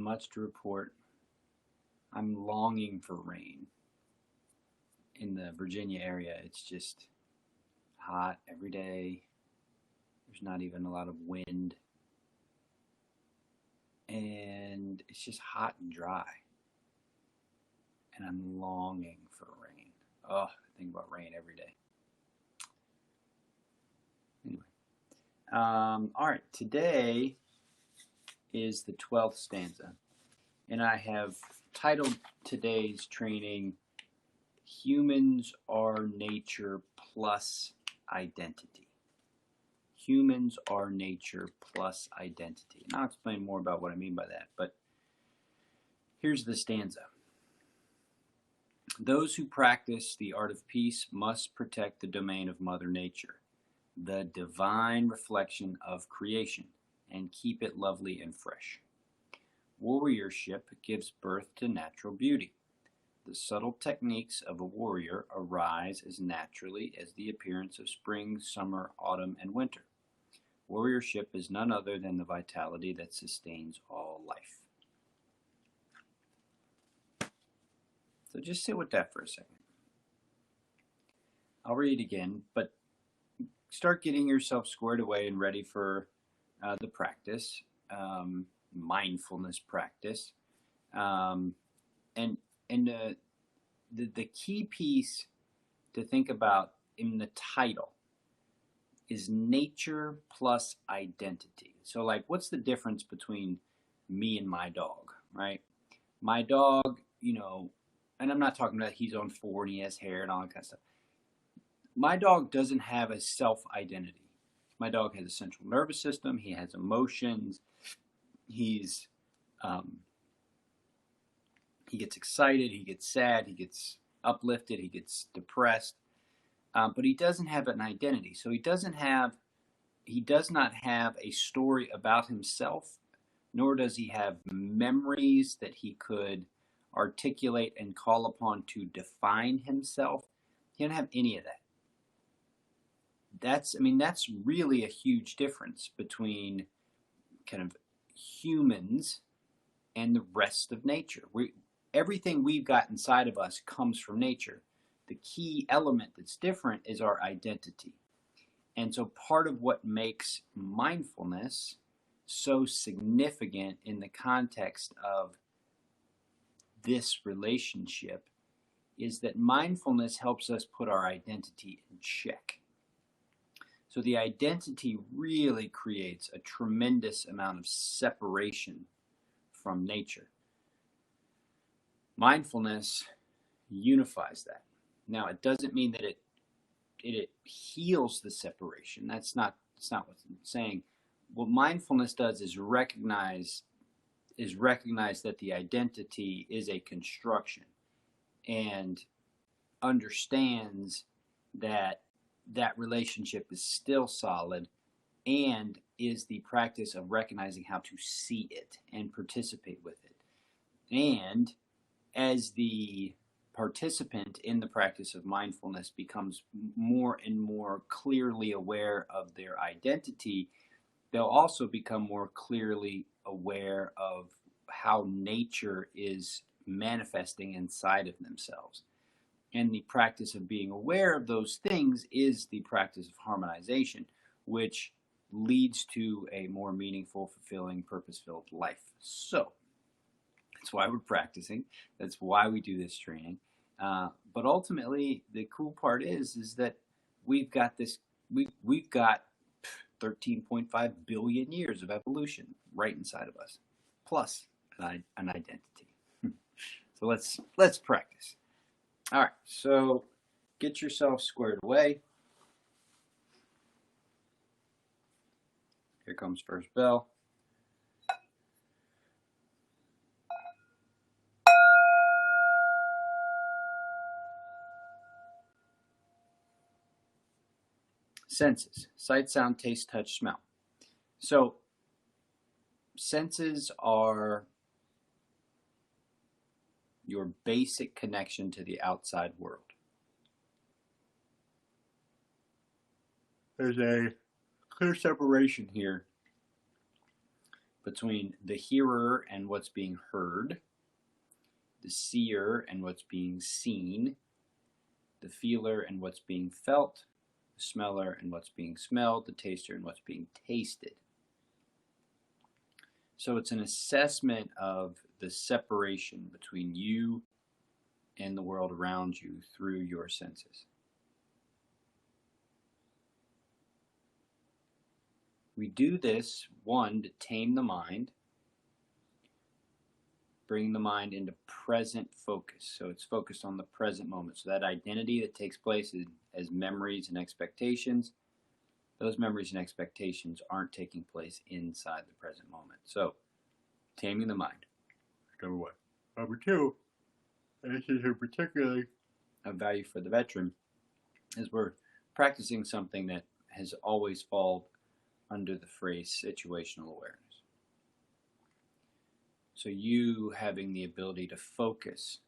Much to report. I'm longing for rain. In the Virginia area, it's just hot every day. There's not even a lot of wind. And it's just hot and dry. And I'm longing for rain. Oh, I think about rain every day. Anyway. All right, today is the 12th stanza. And I have titled today's training, Humans Are Nature Plus Identity. Humans are nature plus identity. And I'll explain more about what I mean by that, but here's the stanza. Those who practice the art of peace must protect the domain of Mother Nature, the divine reflection of creation, and keep it lovely and fresh. Warriorship gives birth to natural beauty. The subtle techniques of a warrior arise as naturally as the appearance of spring, summer, autumn, and winter. Warriorship is none other than the vitality that sustains all life. So just sit with that for a second. I'll read it again, but start getting yourself squared away and ready for the practice, mindfulness practice. And the key piece to think about in the title is nature plus identity. So like, what's the difference between me and my dog, right? My dog, and I'm not talking about he's on 4 and he has hair and all that kind of stuff. My dog doesn't have a self-identity. My dog has a central nervous system. He has emotions. He gets excited. He gets sad. He gets uplifted. He gets depressed. But he doesn't have an identity. So he does not have a story about himself, nor does he have memories that he could articulate and call upon to define himself. He doesn't have any of that. That's really a huge difference between kind of humans and the rest of nature. Everything we've got inside of us comes from nature. The key element that's different is our identity. And so part of what makes mindfulness so significant in the context of this relationship is that mindfulness helps us put our identity in check. So the identity really creates a tremendous amount of separation from nature. Mindfulness unifies that. Now, it doesn't mean that it heals the separation. That's not what I'm saying. What mindfulness does is recognize that the identity is a construction, and understands that relationship is still solid, and is the practice of recognizing how to see it and participate with it. And as the participant in the practice of mindfulness becomes more and more clearly aware of their identity, they'll also become more clearly aware of how nature is manifesting inside of themselves. And the practice of being aware of those things is the practice of harmonization, which leads to a more meaningful, fulfilling, purpose-filled life. So that's why we're practicing. That's why we do this training. But ultimately, the cool part is that we've got 13.5 billion years of evolution right inside of us, plus an identity. So let's practice. All right, so get yourself squared away. Here comes first bell. Senses: sight, sound, taste, touch, smell. So senses are your basic connection to the outside world. There's a clear separation here between the hearer and what's being heard, the seer and what's being seen, the feeler and what's being felt, the smeller and what's being smelled, the taster and what's being tasted. So it's an assessment of the separation between you and the world around you through your senses. We do this, one, to tame the mind, bring the mind into present focus. So it's focused on the present moment. So that identity that takes place as memories and expectations, those memories and expectations aren't taking place inside the present moment. So, taming the mind. Number one. Number two, and this is particularly of value for the veteran, is we're practicing something that has always fallen under the phrase situational awareness. So you having the ability to focus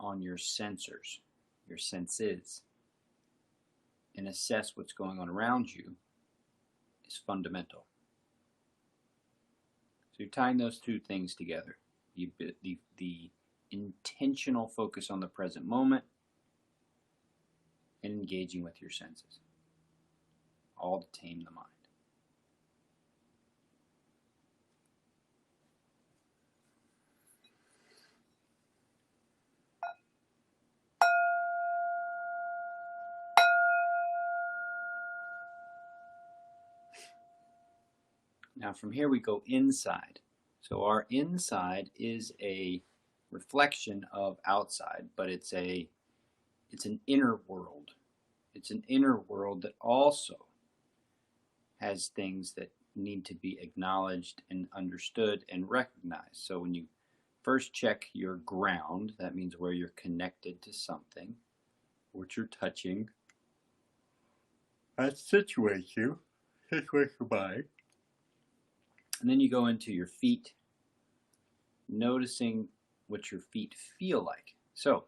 on your sensors, your senses, and assess what's going on around you is fundamental. So you're tying those two things together. The intentional focus on the present moment and engaging with your senses, all to tame the mind. Now from here we go inside. So our inside is a reflection of outside, but it's an inner world. It's an inner world that also has things that need to be acknowledged and understood and recognized. So when you first check your ground, that means where you're connected to something, what you're touching. That situates your mind. And then you go into your feet, noticing what your feet feel like. So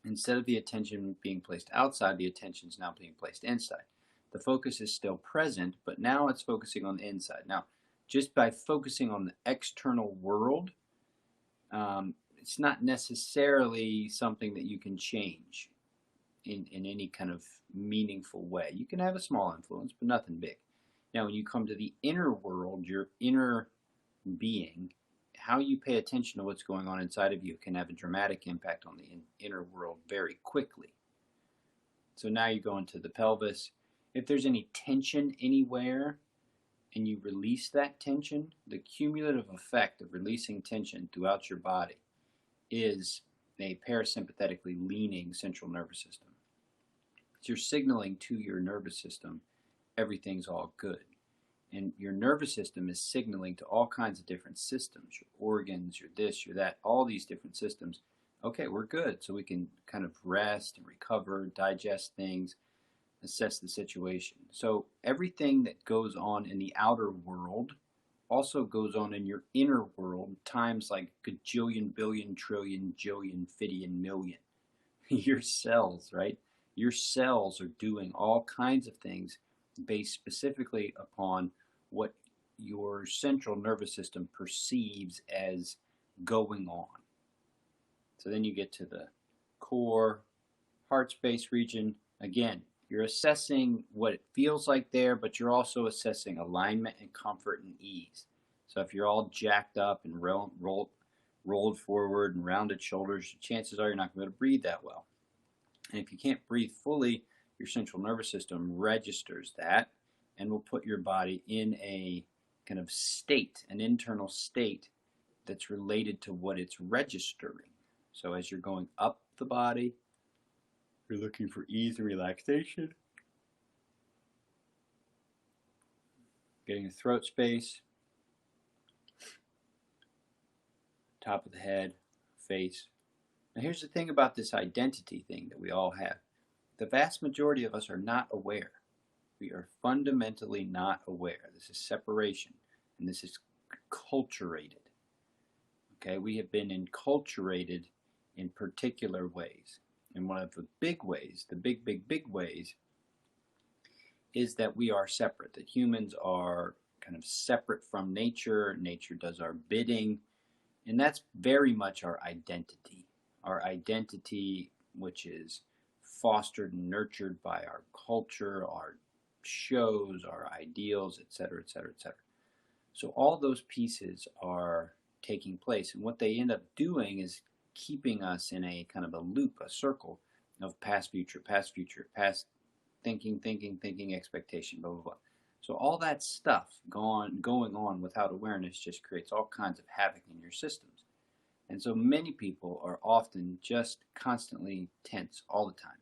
instead of the attention being placed outside, the attention is now being placed inside. The focus is still present, but now it's focusing on the inside. Now, just by focusing on the external world, it's not necessarily something that you can change in any kind of meaningful way. You can have a small influence, but nothing big. Now, when you come to the inner world, your inner being, how you pay attention to what's going on inside of you can have a dramatic impact on the inner world very quickly. So now you go into the pelvis. If there's any tension anywhere and you release that tension, the cumulative effect of releasing tension throughout your body is a parasympathetically leaning central nervous system. So you're signaling to your nervous system everything's all good. And your nervous system is signaling to all kinds of different systems, your organs, your this, your that, all these different systems. Okay, we're good. So we can kind of rest and recover, digest things, assess the situation. So everything that goes on in the outer world also goes on in your inner world times like gajillion, billion, trillion, jillion, fiddian, million. Your cells, right? Your cells are doing all kinds of things based specifically upon what your central nervous system perceives as going on. So then you get to the core, heart space region. Again, you're assessing what it feels like there, but you're also assessing alignment and comfort and ease. So if you're all jacked up and rolled forward and rounded shoulders, chances are you're not going to be able to breathe that well. And if you can't breathe fully, your central nervous system registers that and will put your body in a kind of state, an internal state that's related to what it's registering. So as you're going up the body, you're looking for ease and relaxation, getting a throat space, top of the head, face. Now here's the thing about this identity thing that we all have. The vast majority of us are not aware. We are fundamentally not aware. This is separation, and this is culturated. Okay, we have been enculturated in particular ways. And one of the big ways, the big ways, is that we are separate, that humans are kind of separate from nature. Nature does our bidding. And that's very much our identity. Our identity, which is fostered and nurtured by our culture, our shows, our ideals, et cetera, et cetera, et cetera. So all those pieces are taking place. And what they end up doing is keeping us in a kind of a loop, a circle of past, future, past thinking, expectation, blah, blah, blah. So all that stuff going on without awareness just creates all kinds of havoc in your systems. And so many people are often just constantly tense all the time.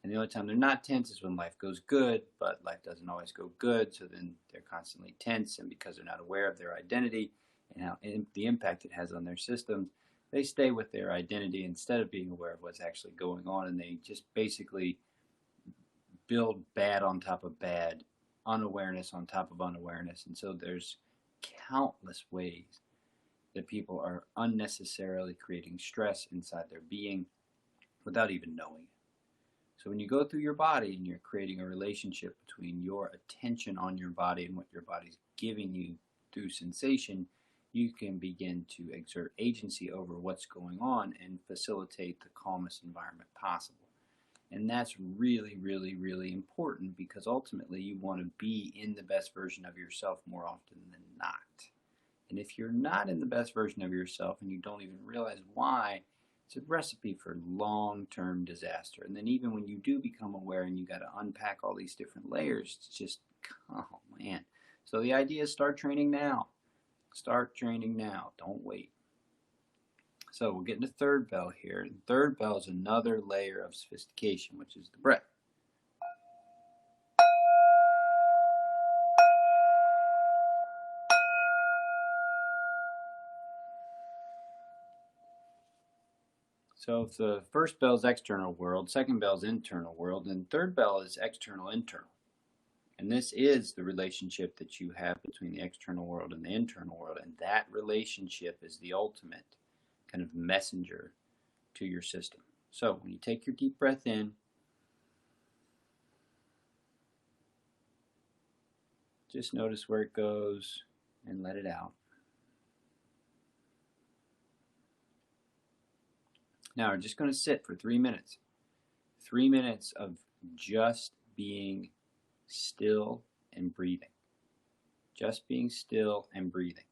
And the only time they're not tense is when life goes good, but life doesn't always go good, so then they're constantly tense, and because they're not aware of their identity and the impact it has on their systems, they stay with their identity instead of being aware of what's actually going on, and they just basically build bad on top of bad, unawareness on top of unawareness. And so there's countless ways that people are unnecessarily creating stress inside their being without even knowing it. So when you go through your body and you're creating a relationship between your attention on your body and what your body's giving you through sensation, you can begin to exert agency over what's going on and facilitate the calmest environment possible. And that's really, really, really important, because ultimately you want to be in the best version of yourself more often than not. And if you're not in the best version of yourself and you don't even realize why, it's a recipe for long-term disaster. And then even when you do become aware and you got to unpack all these different layers, it's just, oh man. So the idea is start training now. Start training now. Don't wait. So we'll get into third bell here. And third bell is another layer of sophistication, which is the breath. So if the first bell is external world, second bell is internal world, and third bell is external internal. And this is the relationship that you have between the external world and the internal world. And that relationship is the ultimate kind of messenger to your system. So when you take your deep breath in, just notice where it goes and let it out. Now we're just going to sit for 3 minutes. 3 minutes of just being still and breathing. Just being still and breathing.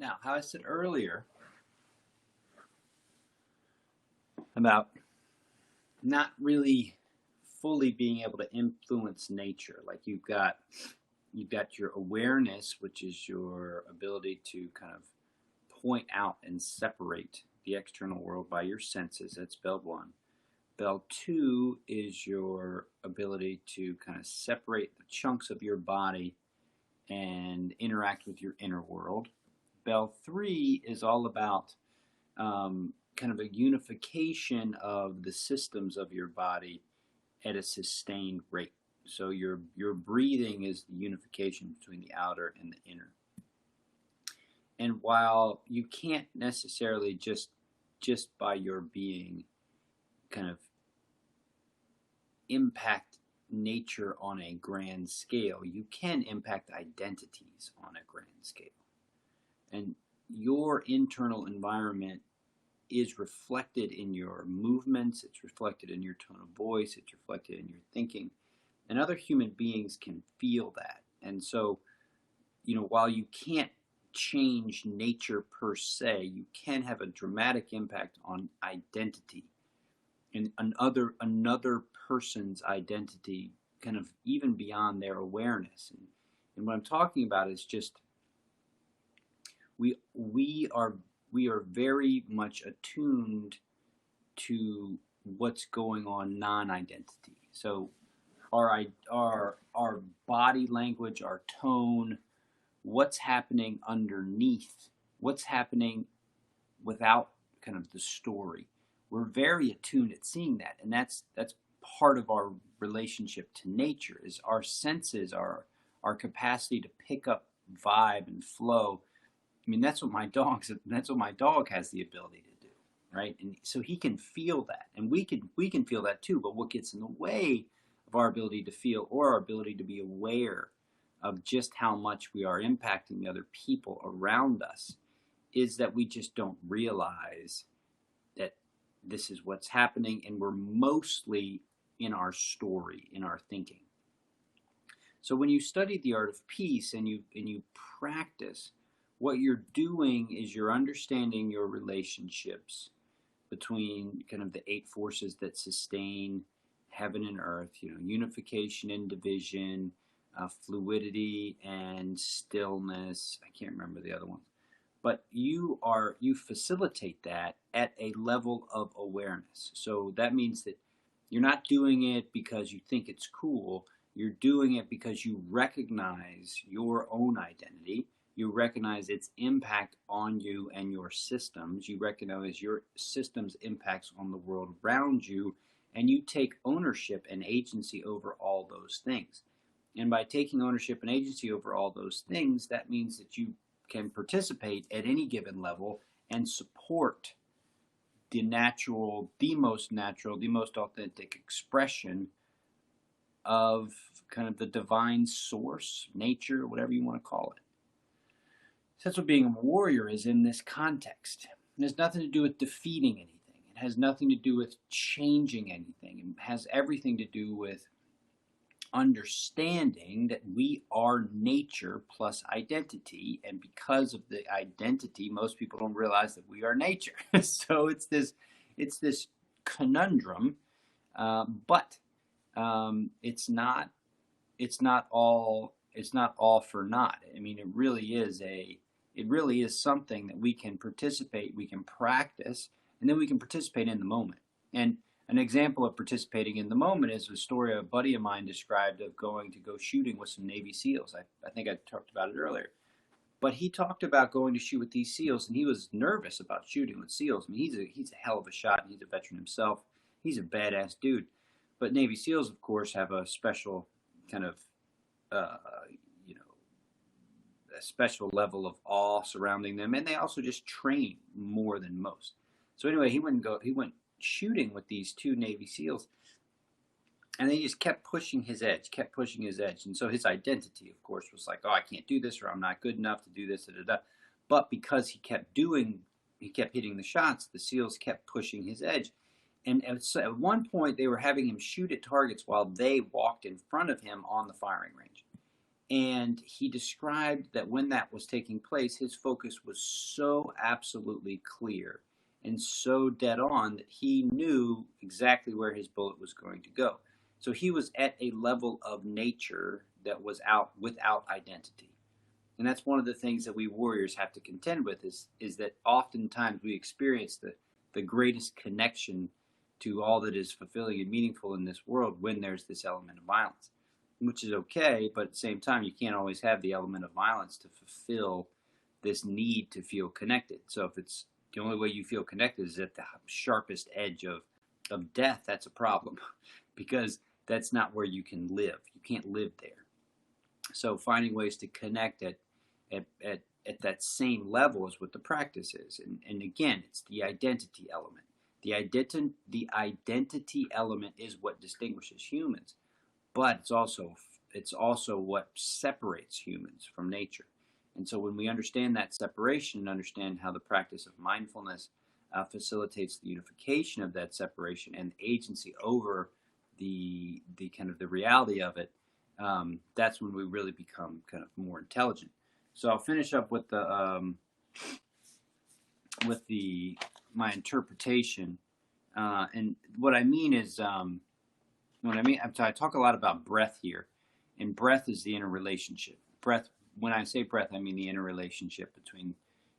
Now, how I said earlier about not really fully being able to influence nature, like you've got your awareness, which is your ability to kind of point out and separate the external world by your senses. That's bell one. Bell two is your ability to kind of separate the chunks of your body and interact with your inner world. Bell three is all about kind of a unification of the systems of your body at a sustained rate. So your breathing is the unification between the outer and the inner. And while you can't necessarily just by your being kind of impact nature on a grand scale, you can impact identities on a grand scale. And your internal environment is reflected in your movements, it's reflected in your tone of voice, it's reflected in your thinking. And other human beings can feel that. And so, while you can't change nature per se, you can have a dramatic impact on identity and another person's identity, kind of even beyond their awareness. And what I'm talking about is just we are very much attuned to what's going on non-identity. So our body language, our tone, what's happening underneath, what's happening without kind of the story. We're very attuned at seeing that, and that's part of our relationship to nature, is our senses, our capacity to pick up vibe and flow. I mean, that's what my dog has the ability to do, right? And so he can feel that, and we can feel that too. But what gets in the way of our ability to feel, or our ability to be aware of just how much we are impacting the other people around us, is that we just don't realize that this is what's happening, and we're mostly in our story, in our thinking. So when you study the art of peace and you practice, what you're doing is you're understanding your relationships between kind of the 8 forces that sustain heaven and earth, unification and division, fluidity and stillness. I can't remember the other ones. But you facilitate that at a level of awareness. So that means that you're not doing it because you think it's cool. You're doing it because you recognize your own identity. You recognize its impact on you and your systems. You recognize your system's impacts on the world around you, and you take ownership and agency over all those things. And by taking ownership and agency over all those things, that means that you can participate at any given level and support the most authentic expression of kind of the divine source, nature, whatever you want to call it. So that's what being a warrior is in this context. It has nothing to do with defeating anything. It has nothing to do with changing anything. It has everything to do with understanding that we are nature plus identity, and because of the identity, most people don't realize that we are nature. So it's this conundrum, but it's not all for naught. I mean, it really is something that we can participate, we can practice, and then we can participate in the moment. And an example of participating in the moment is a story a buddy of mine described of going to go shooting with some Navy SEALs. I think I talked about it earlier. But he talked about going to shoot with these SEALs, and he was nervous about shooting with SEALs. I mean, he's a hell of a shot, and he's a veteran himself. He's a badass dude. But Navy SEALs, of course, have a special kind of, a special level of awe surrounding them, and they also just train more than most. So anyway, he went shooting with these 2 Navy SEALs, and they just kept pushing his edge. And so his identity, of course, was like, oh, I can't do this, or I'm not good enough to do this, But because he kept hitting the shots, the SEALs kept pushing his edge. And at one point, they were having him shoot at targets while they walked in front of him on the firing range. And he described that when that was taking place, his focus was so absolutely clear and so dead on that he knew exactly where his bullet was going to go. So he was at a level of nature that was out without identity. And that's one of the things that we warriors have to contend with is that oftentimes we experience the greatest connection to all that is fulfilling and meaningful in this world when there's this element of violence, which is okay, but at the same time, you can't always have the element of violence to fulfill this need to feel connected. So if it's the only way you feel connected is at the sharpest edge of death, that's a problem because that's not where you can live. You can't live there. So finding ways to connect at that same level is what the practice is. And again, it's the identity element. The identity element is what distinguishes humans, but it's also what separates humans from nature. And so when we understand that separation and understand how the practice of mindfulness facilitates the unification of that separation and agency over the kind of the reality of it, that's when we really become kind of more intelligent. So I'll finish up with my interpretation, and what I mean is I talk a lot about breath here, and breath is the interrelationship. Breath. When I say breath, I mean the interrelationship between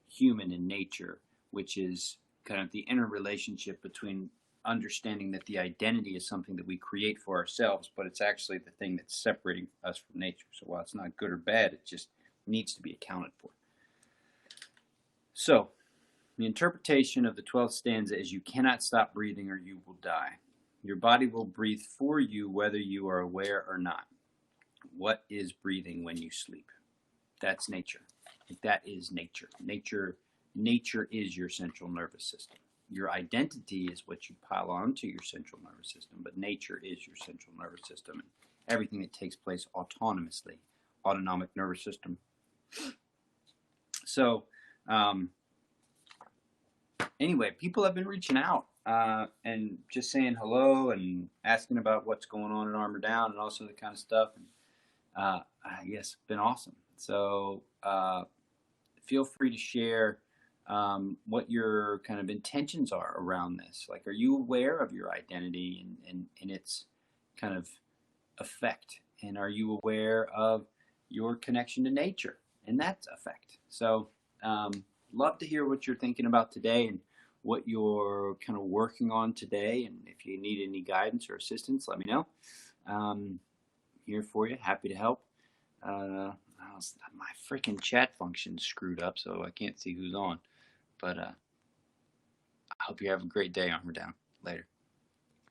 human and nature, which is kind of the interrelationship between understanding that the identity is something that we create for ourselves, but it's actually the thing that's separating us from nature. So while it's not good or bad, it just needs to be accounted for. So the interpretation of the 12th stanza is: you cannot stop breathing or you will die. Your body will breathe for you whether you are aware or not. What is breathing when you sleep? That's nature. That is nature. Nature is your central nervous system. Your identity is what you pile onto your central nervous system, but nature is your central nervous system and everything that takes place autonomously. Autonomic nervous system. So, anyway, people have been reaching out and just saying hello and asking about what's going on in Armor Down and all sort of kind of stuff. And I guess it's been awesome. So feel free to share what your kind of intentions are around this. Like, are you aware of your identity and its kind of effect? And are you aware of your connection to nature and that effect? So love to hear what you're thinking about today and what you're kind of working on today. And if you need any guidance or assistance, let me know. Here for you, happy to help. My freaking chat function's screwed up, so I can't see who's on. But I hope you have a great day. Armor Down. Later.